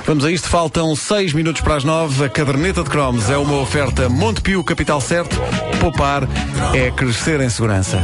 Vamos a isto, faltam 6 minutos para as 9. A caderneta de cromos é uma oferta Montepio, capital certo. Poupar é crescer em segurança.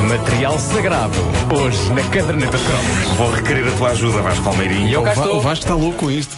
Material sagrado, hoje na caderneta de cromos. Vou requerer a tua ajuda, Vasco Palmeirinho. E eu cá estou. O Vasco está louco com isto.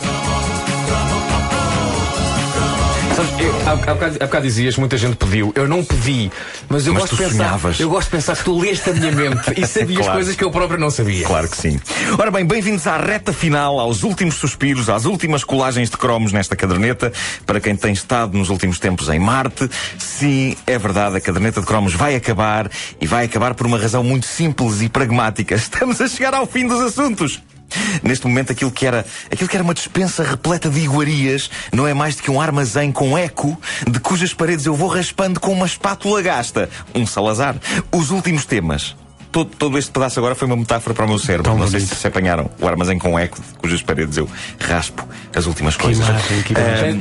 Sabes, há bocado dizias, muita gente pediu. Eu não pedi, mas eu gosto de pensar. Sonhavas. Eu gosto de pensar que tu leste a minha mente e sabias Claro. coisas que eu próprio não sabia. Claro que sim. Ora bem, bem-vindos à reta final, aos últimos suspiros, às últimas colagens de cromos nesta caderneta. Para quem tem estado nos últimos tempos em Marte, sim, é verdade, a caderneta de cromos vai acabar, e vai acabar por uma razão muito simples e pragmática. Estamos a chegar ao fim dos assuntos. Neste momento, aquilo que era uma despensa repleta de iguarias não é mais do que um armazém com eco, de cujas paredes eu vou raspando com uma espátula gasta. Um Salazar. Os últimos temas. Todo este pedaço agora foi uma metáfora para o meu cérebro. Não sei se apanharam. O armazém com eco, de cujas paredes eu raspo as últimas coisas.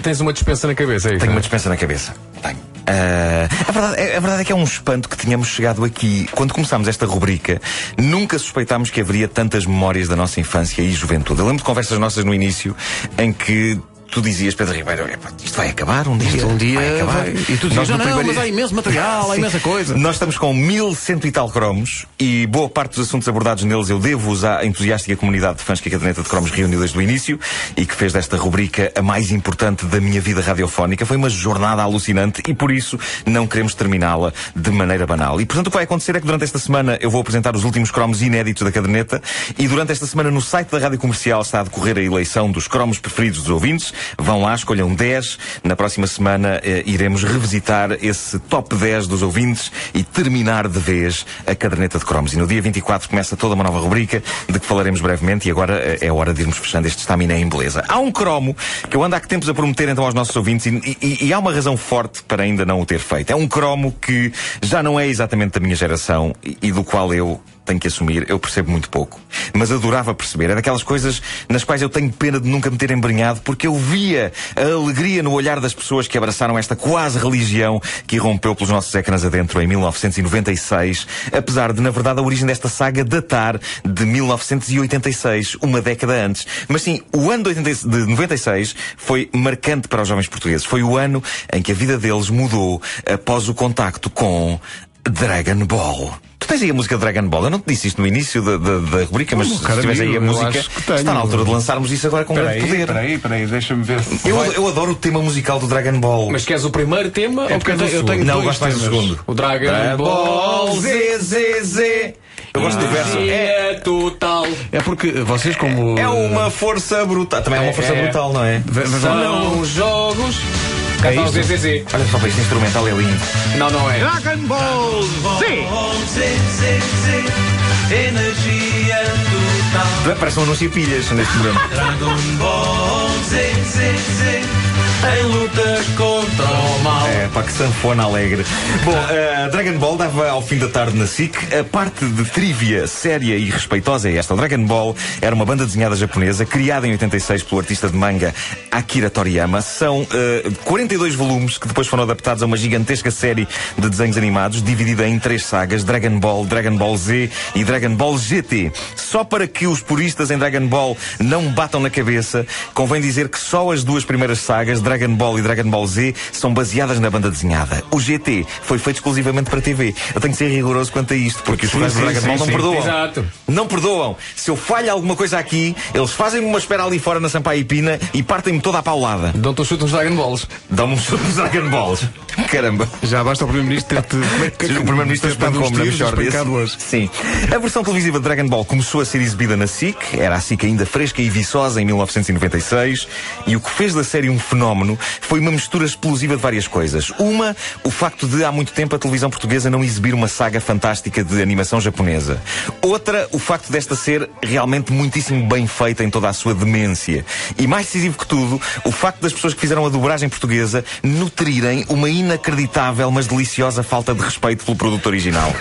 Tens uma dispensa na cabeça, é isso? Tenho uma dispensa na cabeça. Tenho. A verdade é que é um espanto que tínhamos chegado aqui. Quando começámos esta rubrica, nunca suspeitámos que haveria tantas memórias da nossa infância e juventude. Eu lembro de conversas nossas no início em que tu dizias, Pedro Ribeiro, isto vai acabar um dia. Vai acabar. E tu dizias, mas há imenso material, há imensa coisa. Nós estamos com 1100 e tal cromos e boa parte dos assuntos abordados neles eu devo-os à entusiástica comunidade de fãs que a caderneta de cromos reuniu desde o início e que fez desta rubrica a mais importante da minha vida radiofónica. Foi uma jornada alucinante e por isso não queremos terminá-la de maneira banal. E portanto o que vai acontecer é que durante esta semana eu vou apresentar os últimos cromos inéditos da caderneta e durante esta semana no site da Rádio Comercial está a decorrer a eleição dos cromos preferidos dos ouvintes. Vão lá, escolham 10. Na próxima semana iremos revisitar esse top 10 dos ouvintes e terminar de vez a caderneta de cromos. E no dia 24 começa toda uma nova rubrica de que falaremos brevemente e agora é hora de irmos fechando este estaminé em beleza. Há um cromo que eu ando há que tempos a prometer então aos nossos ouvintes e há uma razão forte para ainda não o ter feito. É um cromo que já não é exatamente da minha geração e do qual eu tenho que assumir, eu percebo muito pouco. Mas adorava perceber. É daquelas coisas nas quais eu tenho pena de nunca me ter embrenhado, porque eu via a alegria no olhar das pessoas que abraçaram esta quase religião que irrompeu pelos nossos ecrãs adentro em 1996, apesar de, na verdade, a origem desta saga datar de 1986, uma década antes. Mas sim, o ano de 96 foi marcante para os jovens portugueses. Foi o ano em que a vida deles mudou após o contacto com Dragon Ball. Tu tens aí a música de Dragon Ball? Eu não te disse isto no início da rubrica, mas se tiveres aí a música, está na altura de lançarmos isso agora com grande poder. Peraí, deixa-me ver. Eu adoro o tema musical do Dragon Ball. Mas queres o primeiro tema ou queres o segundo? tenho Não, dois gosto mais do temas. segundo. O Dragon Ball Z. Eu gosto do verso. É total. É porque vocês como... É uma força brutal. Também é uma força brutal, não é? São jogos. É Casal isto? ZZZ. Olha só para este instrumental, é lindo. Não é. Dragon Ball Z! Energia total. Parece um anúncio de pilhas neste programa. Dragon Ball Z. Em luta contra o mal. É, pá, que sanfona alegre. Bom, Dragon Ball dava ao fim da tarde na SIC. A parte de trivia séria e respeitosa é esta. O Dragon Ball era uma banda desenhada japonesa, criada em 86 pelo artista de manga Akira Toriyama. São 42 volumes que depois foram adaptados a uma gigantesca série de desenhos animados, dividida em 3 sagas: Dragon Ball, Dragon Ball Z e Dragon Ball GT. Só para que os puristas em Dragon Ball não batam na cabeça, convém dizer que só as duas primeiras sagas, Dragon Ball e Dragon Ball Z, são baseadas na banda desenhada. O GT foi feito exclusivamente para TV. Eu tenho que ser rigoroso quanto a isto, porque os fãs do Dragon Ball não perdoam. Exato. Não perdoam. Se eu falho alguma coisa aqui, eles fazem-me uma espera ali fora na Sampaio Pina e partem-me toda a paulada. Dão-te um chute nos Dragon Balls. Dão-me um chute nos Dragon Balls. Caramba. Já basta o Primeiro-Ministro ter-te... O Primeiro-Ministro espancou-me na mexórdia. Sim. A versão televisiva de Dragon Ball começou a ser exibida na SIC. Era a SIC ainda fresca e viçosa em 1996. E o que fez da série um fenómeno foi uma mistura explosiva de várias coisas. Uma, o facto de há muito tempo a televisão portuguesa não exibir uma saga fantástica de animação japonesa. Outra, o facto desta ser realmente muitíssimo bem feita em toda a sua demência. E mais decisivo que tudo, o facto das pessoas que fizeram a dobragem portuguesa nutrirem uma inacreditável, mas deliciosa falta de respeito pelo produto original.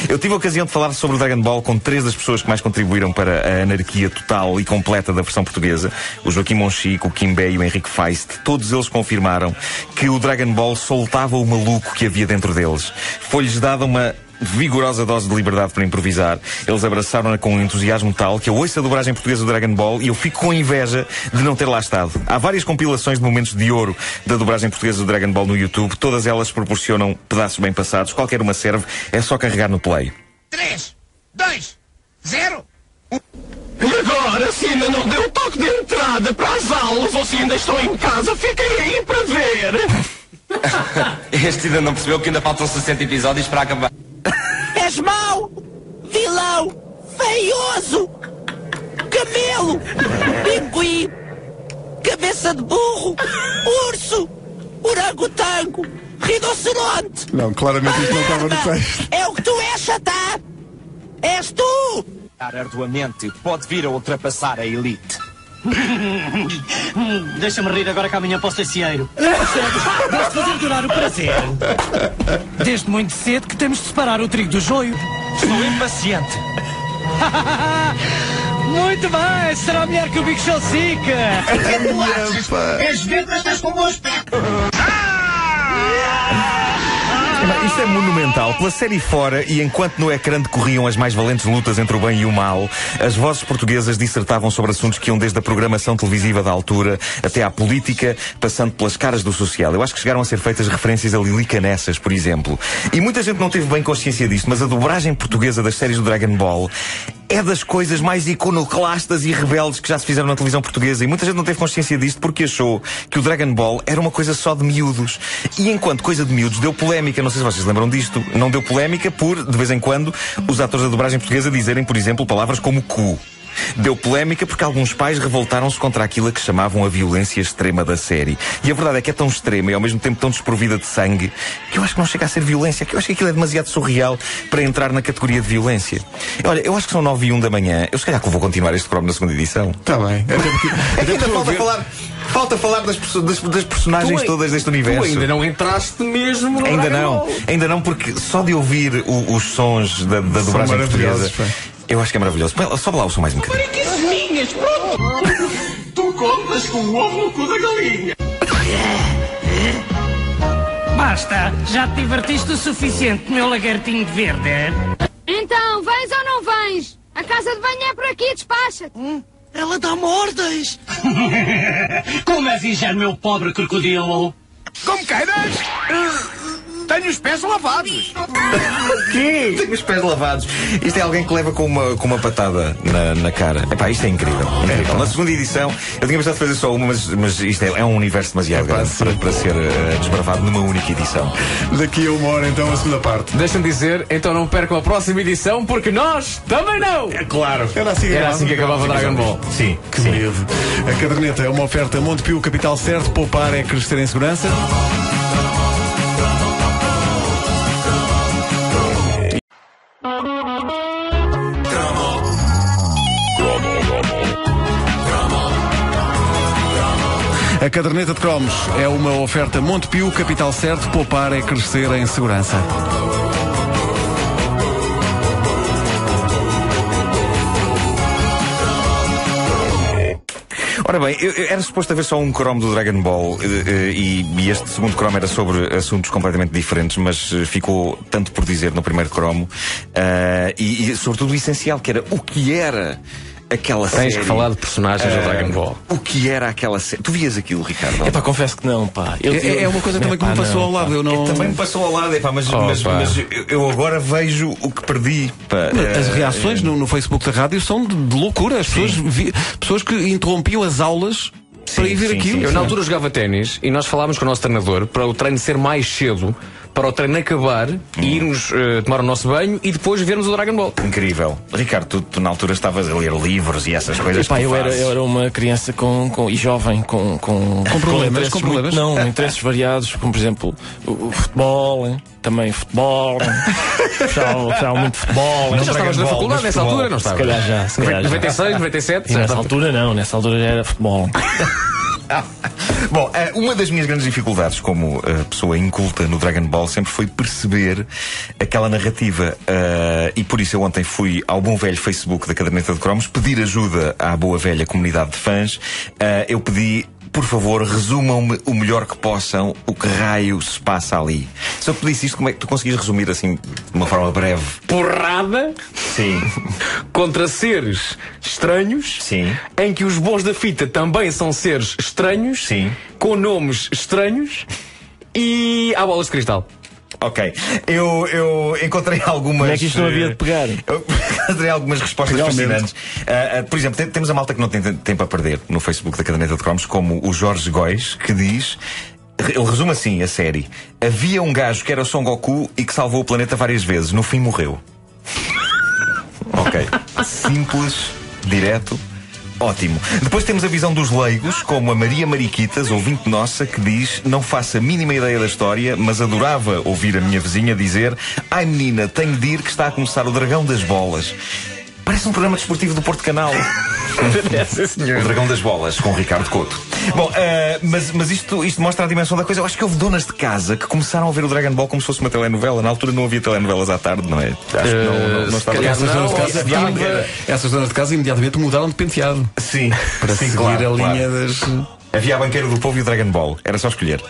Eu tive a ocasião de falar sobre o Dragon Ball com 3 das pessoas que mais contribuíram para a anarquia total e completa da versão portuguesa. O Joaquim Monchique, o Kim Bé e o Henrique Feist. Todos eles confirmaram que o Dragon Ball soltava o maluco que havia dentro deles. Foi-lhes dada uma vigorosa dose de liberdade para improvisar. Eles abraçaram-na com um entusiasmo tal que eu ouço a dobragem portuguesa do Dragon Ball e eu fico com inveja de não ter lá estado. Há várias compilações de momentos de ouro da dobragem portuguesa do Dragon Ball no YouTube. Todas elas proporcionam pedaços bem passados. Qualquer uma serve. É só carregar no play. 3, 2, 0. E agora, se ainda não deu o toque de entrada para as aulas ou se ainda estou em casa, fiquem aí para ver. Este ainda não percebeu que ainda faltam 60 episódios para acabar. És mau, vilão, feioso, camelo, pinguim, cabeça de burro, urso, orangotango, rinoceronte. Não, claramente isto não estava no texto. É o que tu és, Satã. És tu. Arduamente pode vir a ultrapassar a elite. Deixa-me rir agora que amanhã posso ser cieiro. Gosto de fazer durar o prazer. Desde muito cedo que temos de separar o trigo do joio. Estou impaciente. Muito bem, será a mulher que o Big Show sica. És verde, mas estás com bom aspecto. Isto é monumental. Pela série fora, e enquanto no ecrã decorriam as mais valentes lutas entre o bem e o mal, as vozes portuguesas dissertavam sobre assuntos que iam desde a programação televisiva da altura até à política, passando pelas caras do social. Eu acho que chegaram a ser feitas referências a Lili Canessas, por exemplo. E muita gente não teve bem consciência disto, mas a dobragem portuguesa das séries do Dragon Ball é das coisas mais iconoclastas e rebeldes que já se fizeram na televisão portuguesa. E muita gente não teve consciência disto porque achou que o Dragon Ball era uma coisa só de miúdos. E enquanto coisa de miúdos deu polémica, não sei se vocês lembram disto, não deu polémica por, de vez em quando, os atores da dobragem portuguesa dizerem, por exemplo, palavras como cu. Deu polémica porque alguns pais revoltaram-se contra aquilo a que chamavam a violência extrema da série. E a verdade é que é tão extrema e ao mesmo tempo tão desprovida de sangue que eu acho que não chega a ser violência, que eu acho que aquilo é demasiado surreal para entrar na categoria de violência. Olha, eu acho que são 9h01 da manhã. Eu se calhar que vou continuar este programa na segunda edição. Está bem. É que ainda falta falar das personagens todas deste universo. Tu ainda não entraste mesmo no Ainda não, porque só de ouvir os sons da dobragem portuguesa, eu acho que é maravilhoso. Sobe lá o som mais um bocadinho. Minhas, pronto. Tu contas com o ovo no cu da galinha. Basta, já te divertiste o suficiente, meu lagartinho de verde. Então, vens ou não vens? A casa de banho é por aqui, despacha-te. Ela dá-me ordens. Como é vigiar, meu pobre crocodilo? Como queiras. Tenho os pés lavados. O quê? Tenho os pés lavados. Isto é alguém que leva com uma patada na cara. Epá, isto é incrível. Na segunda edição, eu tinha pensado fazer só uma, mas isto é um universo demasiado grande para ser desbravado numa única edição. Daqui a 1 hora, então, a segunda parte. Deixa-me dizer, então não percam a próxima edição, porque nós também não! É claro. Era assim que acabava o Dragon Ball. Sim. Que medo. A caderneta é uma oferta Montepio, capital certo. Poupar é crescer em segurança. A caderneta de cromos é uma oferta Montepio, capital certo. Poupar é crescer em segurança. Ora bem, era suposto haver só um cromo do Dragon Ball e este segundo cromo era sobre assuntos completamente diferentes, mas ficou tanto por dizer no primeiro cromo e sobretudo o essencial, que era o que era aquela série. Tens que falar de personagens do Dragon Ball. O que era aquela série? Tu vias aquilo, Ricardo? Epá, confesso que não, pá. É uma coisa também que me passou ao lado. Eu não... Também me passou ao lado, epá, mas eu agora vejo o que perdi. Pá. As reações no Facebook da rádio são de loucura. As pessoas que interrompiam as aulas para ir ver aquilo. Eu na altura jogava ténis e nós falámos com o nosso treinador para o treino ser mais cedo, para o treino acabar e irmos tomar o nosso banho e depois vermos o Dragon Ball. Incrível. Ricardo, tu na altura estavas a ler livros e essas coisas. Epá, eu era uma criança e jovem com problemas. Não, interesses variados, como por exemplo o futebol, hein? Também futebol. Gostava muito de futebol. Mas já estavas na faculdade nessa altura, não estavas? Se calhar já. 96, 97? Nessa altura não, nessa altura já era futebol. Bom, uma das minhas grandes dificuldades como pessoa inculta no Dragon Ball sempre foi perceber aquela narrativa. E por isso eu ontem fui ao bom velho Facebook da Caderneta de Cromos pedir ajuda à boa velha comunidade de fãs. Eu pedi: por favor, resumam-me o melhor que possam o que raio se passa ali. Se eu pedisse isto, como é que tu conseguis resumir assim, de uma forma breve? Porrada. Sim. Contra seres estranhos. Sim. Em que os bons da fita também são seres estranhos. Sim. Com nomes estranhos. E há bolas de cristal. Ok. Eu encontrei algumas... Como é que isto não havia de pegar? Eu encontrei algumas respostas fascinantes. Por exemplo, temos a malta que não tem tempo a perder no Facebook da Caderneta de Cromos, como o Jorge Góis, que diz... Ele resume assim a série: havia um gajo que era o Son Goku e que salvou o planeta várias vezes. No fim morreu. Ok. Simples, direto, ótimo. Depois temos a visão dos leigos, como a Maria Mariquitas, ouvinte nossa, que diz: não faço a mínima ideia da história, mas adorava ouvir a minha vizinha dizer: ai menina, tenho de ir que está a começar o Dragão das Bolas. Parece um programa desportivo do Porto Canal. O Dragão das Bolas, com o Ricardo Couto. Bom, mas isto mostra a dimensão da coisa. Eu acho que houve donas de casa que começaram a ver o Dragon Ball como se fosse uma telenovela. Na altura não havia telenovelas à tarde, não é? Acho que não estava... Essas donas de casa imediatamente mudaram de penteado. Sim, para seguir claro, a linha das... Havia a Banqueira do Povo e o Dragon Ball. Era só escolher.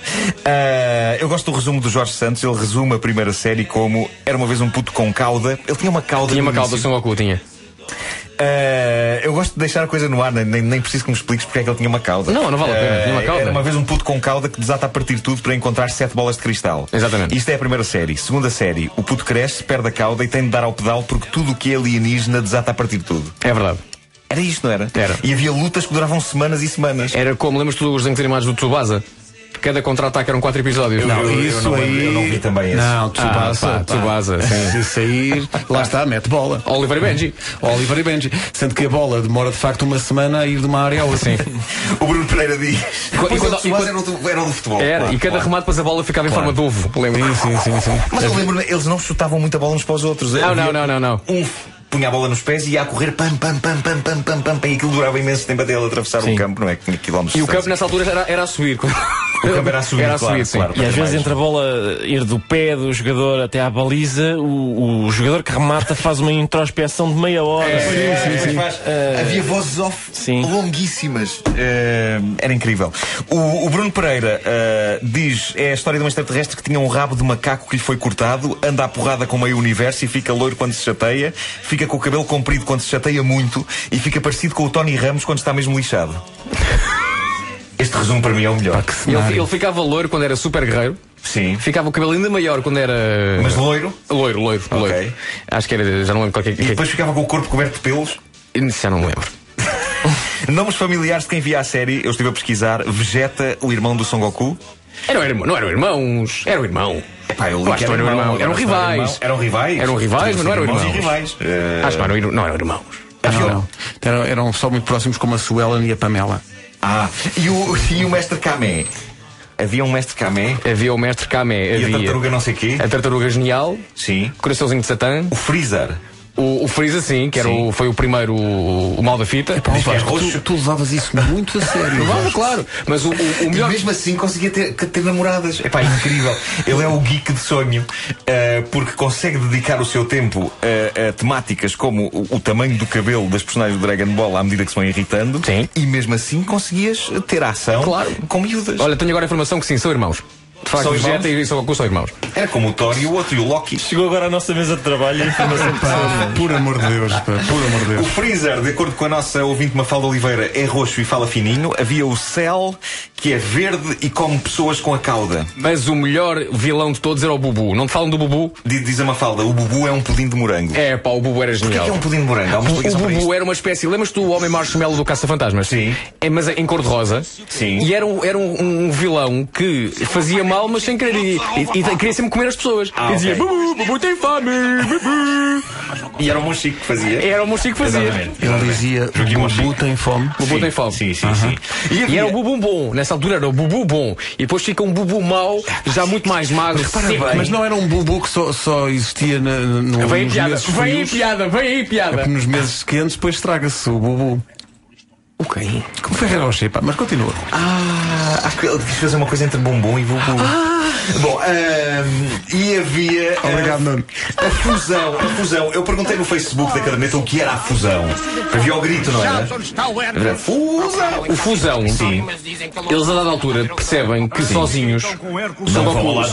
Eu gosto do resumo do Jorge Santos. Ele resume a primeira série como: era uma vez um puto com cauda. Ele tinha uma cauda. Tinha uma cauda, o Son Goku tinha. Eu gosto de deixar a coisa no ar, nem preciso que me expliques porque é que ele tinha uma cauda. Não vale a pena, tinha uma cauda. Era uma vez um puto com cauda que desata a partir tudo para encontrar 7 bolas de cristal. Exatamente. Isto é a primeira série. Segunda série: o puto cresce, perde a cauda e tem de dar ao pedal porque tudo o que é alienígena desata a partir tudo. É verdade. Era isto, não era? Era. E havia lutas que duravam semanas e semanas. Era como, lembras-te dos desenhos animados do Tsubasa? Cada contra-ataque eram 4 episódios. Eu não vi também esse. Não, Tsubasa. Se sair, lá está, mete bola. Oliver e Benji. Sendo que a bola demora de facto uma semana a ir de uma área à outra. O Bruno Pereira diz: era o do futebol. Era, e cada remate depois a bola ficava em forma de ovo. Lembro? Sim. Mas eu lembro-me, eles não chutavam muito a bola uns para os outros. Não. Punha a bola nos pés e ia a correr pam, e aquilo durava imenso tempo até ele atravessar o campo, não é? E o campo nessa altura era a subir. O campo era a subir, claro. E às vezes entre a bola ir do pé do jogador até à baliza, o jogador que remata faz uma introspeção de meia hora. Sim. Havia vozes off longuíssimas. Era incrível. O Bruno Pereira diz: é a história de um extraterrestre que tinha um rabo de macaco que lhe foi cortado, anda à porrada com meio universo e fica loiro quando se chateia, fica com o cabelo comprido quando se chateia muito e fica parecido com o Tony Ramos quando está mesmo lixado. Este resumo para mim é o melhor. Ele ficava loiro quando era super guerreiro. Sim. Ficava o cabelo ainda maior quando era... Mas loiro? Loiro. Ok. Acho que era... Já não lembro qual que é. E depois ficava com o corpo coberto de pelos? Já não lembro. Nomes familiares de quem via a série, eu estive a pesquisar. Vegeta, o irmão do Son Goku. Não eram irmãos. Era o irmão. Epá, eu li que era irmão. Eram rivais. Eram rivais, mas não eram irmãos. Acho que não eram irmãos. Não. Eram só muito próximos, como a Suelen e a Pamela. E o Mestre Kamé? Havia um Mestre Kamé? Havia o Mestre Kamé. E a tartaruga não sei quê? A tartaruga genial. Sim. Coraçãozinho de Satã. O Freezer. O Freeza, sim, que foi o primeiro, o mal da fita. Tu levavas isso muito a sério. Levava, claro. Mas o melhor... E mesmo assim conseguia ter namoradas. Epá, é incrível. Ele é o geek de sonho, porque consegue dedicar o seu tempo a temáticas como o tamanho do cabelo das personagens do Dragon Ball à medida que se vão irritando. Sim. E mesmo assim conseguias ter ação com miúdas. Olha, tenho agora a informação que sim, são irmãos. De facto, o Vegeta e o Son Goku são irmãos. Era como o Thor e o outro, e o Loki. Chegou agora à nossa mesa de trabalho e a informação Por amor de Deus, por amor de Deus. O Freezer, de acordo com a nossa ouvinte Mafalda Oliveira, é roxo e fala fininho. Havia o Cell, que é verde e come pessoas com a cauda. Mas o melhor vilão de todos era o Bubu. Não te falam do Bubu? Diz a Mafalda, o Bubu é um pudim de morango. O Bubu era genial. O que é um pudim de morango? Há uma explicação para isto. O Bubu era uma espécie... Lembras-te do Homem Marshmallow do Caça-Fantasmas? Sim. Mas em cor de rosa. Sim. E era um vilão que fazia mal, mas sem querer. E queria sempre comer as pessoas. E dizia, Bubu tem fome, Bubu. E era o Monchique que fazia. Era o Monchique que fazia. Exatamente. Ele dizia, Bubu tem fome. Bubu tem fome. Sim. E era o Bubu bom. Nessa altura era o Bubu bom. E depois fica um Bubu mau, já muito mais magro. Mas não era um Bubu que só existia no Vem aí piada. É que nos meses quentes depois estraga-se o Bubu. O quê? Como Ferreiro Rocher, pá, mas continua. Acho que ele quis fazer uma coisa entre bombom e bubu. Bom, e havia Obrigado, Nuno. a fusão. Eu perguntei no Facebook da caderneta o que era a fusão. Havia o grito, não era? Era fusão! O Fusão, sim. Eles a dada altura percebem que sozinhos o Son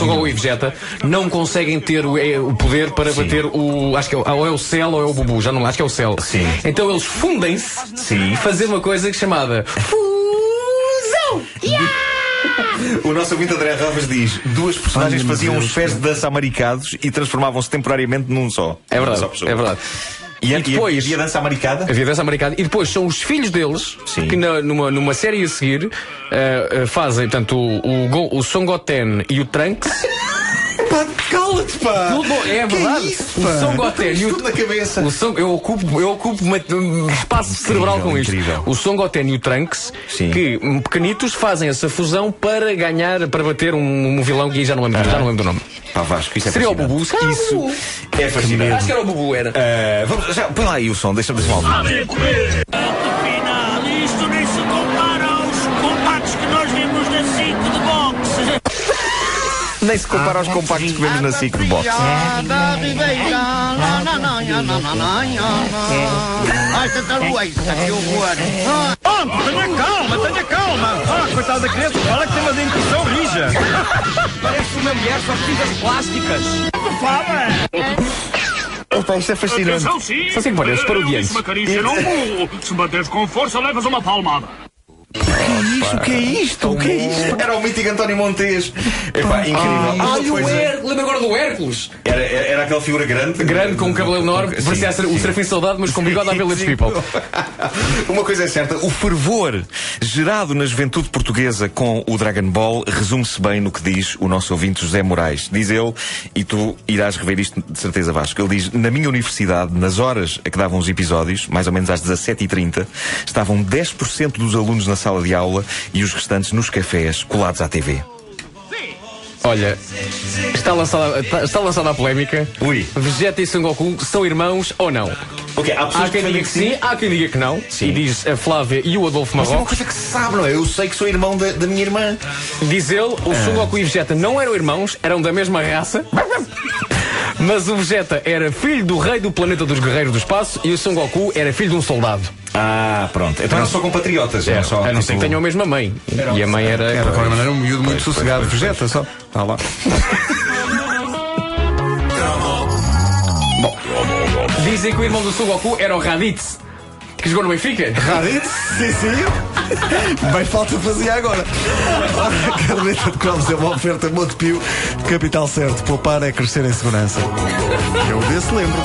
Goku e Vegeta não conseguem ter o poder para bater o. Acho que ou é o Cell ou é o Bubu, já não acho que é o Cell. Sim. Então eles fundem-se e fazem uma coisa chamada Fusão! O nosso ouvinte André Ravas diz: duas personagens faziam uns pés de dança amaricados e transformavam-se temporariamente num só. É verdade, é verdade. E depois havia dança americana? Havia dança americana. E depois são os filhos deles que numa série a seguir fazem, portanto, o Son Goten e o Trunks. Pá, cala-te, pá! Tudo bom, é verdade. Isso, o Son Goten e o tudo na cabeça. eu ocupo um espaço cerebral com isto. Incrível. O Son Goten e o Trunks, que pequenitos fazem essa fusão para ganhar, para bater um vilão que já não lembro do nome. Pá, Vasco, isso é Seria o fascinante. Bubu? Seria o Isso Bubu. é fascinante. Acho que era o Bubu, era. Põe lá aí o som, deixa-me ouvir. Afinal, isto nem se compara aos compactos que nós vimos na 5 de boxe. Nem se compara aos compactos que vemos na SIC de boxe. Tenha calma. Coitada da criança, fala que tem uma dentição rija. Parece uma mulher só precisa de plásticas. Opa, isto é fascinante. Atenção, sim. Só assim que parece, parodiante. Uma carícia não burro. Se bateres com força, levas uma palmada. O que é isto? Era o mítico António Montes. Epá, incrível. Lembra agora do Hércules? Era aquela figura grande. Grande, com um cabelo enorme, parecia o Serafim Saudade, mas com bigode à Village People. Uma coisa é certa, o fervor gerado na juventude portuguesa com o Dragon Ball resume-se bem no que diz o nosso ouvinte José Moraes. Diz ele, e tu irás rever isto de certeza, Vasco, ele diz: na minha universidade, nas horas a que davam os episódios, mais ou menos às 17h30, estavam 10% dos alunos na sala de aula e os restantes nos cafés, colados à TV. Olha, está lançada a polémica. Ui. Vegeta e Son Goku são irmãos ou não? Ok, Há quem diga que sim, há quem diga que não. Sim. E diz a Flávia e o Adolfo Mas é uma Marrocos. coisa que se sabe, não é? Eu sei que sou irmão da minha irmã. Diz ele, o Son Goku e Vegeta não eram irmãos, eram da mesma raça. Mas o Vegeta era filho do rei do planeta dos guerreiros do espaço e o Son Goku era filho de um soldado. Ah, pronto. Então não são compatriotas. Não só, A não ser que tenham a mesma mãe. E a mãe era. Era de qualquer maneira um miúdo muito sossegado. Vegeta só. Está lá. Dizem que o irmão do Son Goku era o Raditz, que jogou no Benfica. Raditz? Sim. Bem falta fazia agora. A caderneta de cromos é uma oferta Montepio. Capital certo. Poupar é crescer em segurança. Eu desse lembro.